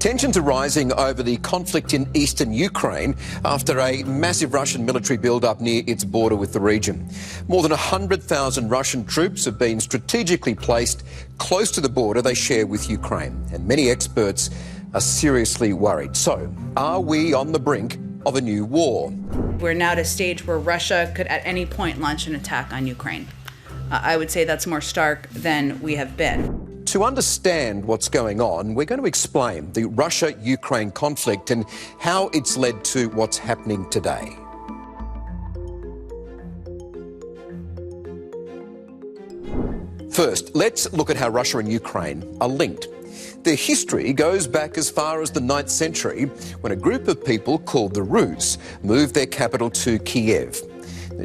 Tensions are rising over the conflict in eastern Ukraine after a massive Russian military build-up near its border with the region. More than 100,000 Russian troops have been strategically placed close to the border they share with Ukraine, and many experts are seriously worried. So, are we on the brink of a new war? We're now at a stage where Russia could at any point launch an attack on Ukraine. I would say that's more stark than we have been. To understand what's going on, we're going to explain the Russia-Ukraine conflict and how it's led to what's happening today. First, let's look at how Russia and Ukraine are linked. Their history goes back as far as the 9th century, when a group of people called the Rus moved their capital to Kiev.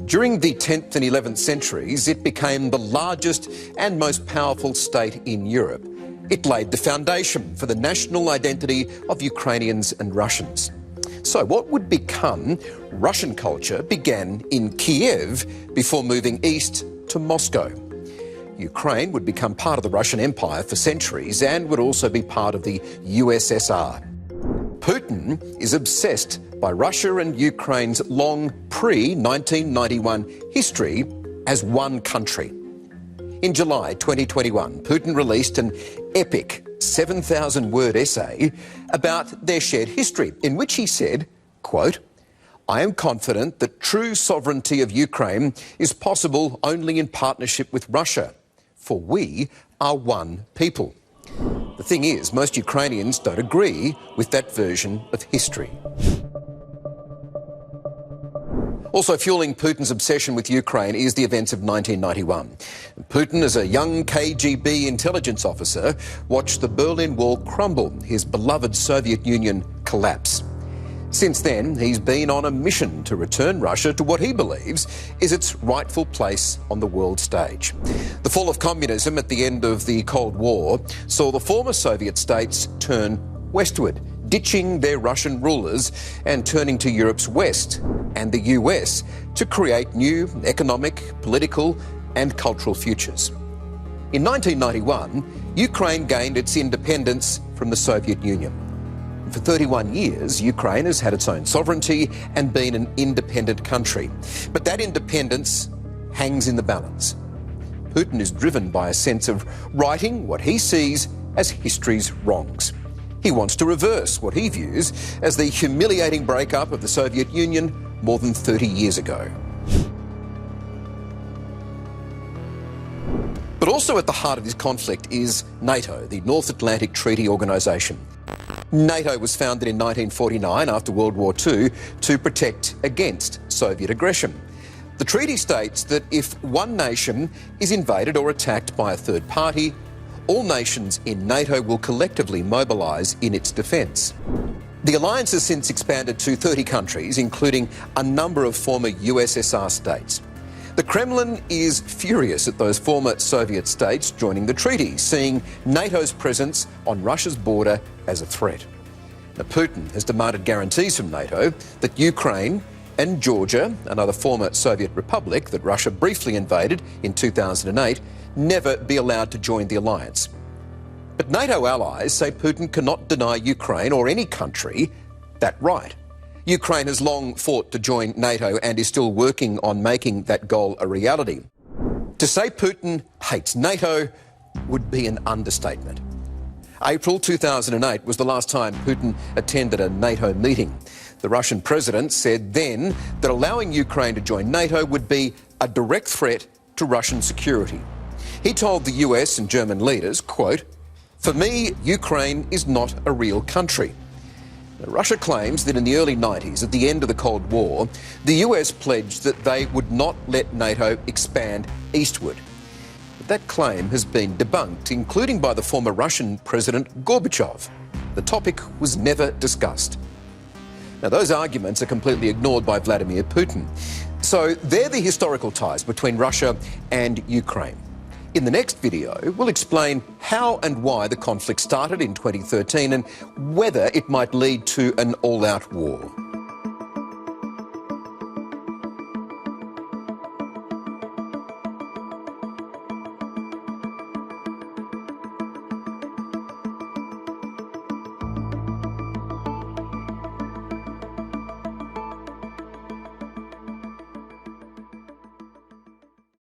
During the 10th and 11th centuries, it became the largest and most powerful state in Europe. It laid the foundation for the national identity of Ukrainians and Russians. So what would become Russian culture began in Kiev before moving east to Moscow. Ukraine would become part of the Russian Empire for centuries and would also be part of the USSR. Putin is obsessed by Russia and Ukraine's long pre-1991 history as one country. In July 2021, Putin released an epic 7,000-word essay about their shared history, in which he said, quote, "I am confident that true sovereignty of Ukraine is possible only in partnership with Russia, for we are one people." The thing is, most Ukrainians don't agree with that version of history. Also fueling Putin's obsession with Ukraine is the events of 1991. Putin, as a young KGB intelligence officer, watched the Berlin Wall crumble, his beloved Soviet Union collapse. Since then, he's been on a mission to return Russia to what he believes is its rightful place on the world stage. The fall of communism at the end of the Cold War saw the former Soviet states turn westward, ditching their Russian rulers and turning to Europe's west and the US to create new economic, political and cultural futures. In 1991, Ukraine gained its independence from the Soviet Union. For 31 years, Ukraine has had its own sovereignty and been an independent country. But that independence hangs in the balance. Putin is driven by a sense of righting what he sees as history's wrongs. He wants to reverse what he views as the humiliating breakup of the Soviet Union more than 30 years ago. But also at the heart of this conflict is NATO, the North Atlantic Treaty Organisation. NATO was founded in 1949 after World War II to protect against Soviet aggression. The treaty states that if one nation is invaded or attacked by a third party, all nations in NATO will collectively mobilise in its defence. The alliance has since expanded to 30 countries, including a number of former USSR states. The Kremlin is furious at those former Soviet states joining the treaty, seeing NATO's presence on Russia's border as a threat. Now, Putin has demanded guarantees from NATO that Ukraine and Georgia, another former Soviet republic that Russia briefly invaded in 2008, never be allowed to join the alliance. But NATO allies say Putin cannot deny Ukraine or any country that right. Ukraine has long fought to join NATO and is still working on making that goal a reality. To say Putin hates NATO would be an understatement. April 2008 was the last time Putin attended a NATO meeting. The Russian president said then that allowing Ukraine to join NATO would be a direct threat to Russian security. He told the US and German leaders, quote, "For me, Ukraine is not a real country." Now, Russia claims that in the early 90s, at the end of the Cold War, the US pledged that they would not let NATO expand eastward. But that claim has been debunked, including by the former Russian President Gorbachev. The topic was never discussed. Now, those arguments are completely ignored by Vladimir Putin. So they're the historical ties between Russia and Ukraine. In the next video, we'll explain how and why the conflict started in 2013 and whether it might lead to an all-out war.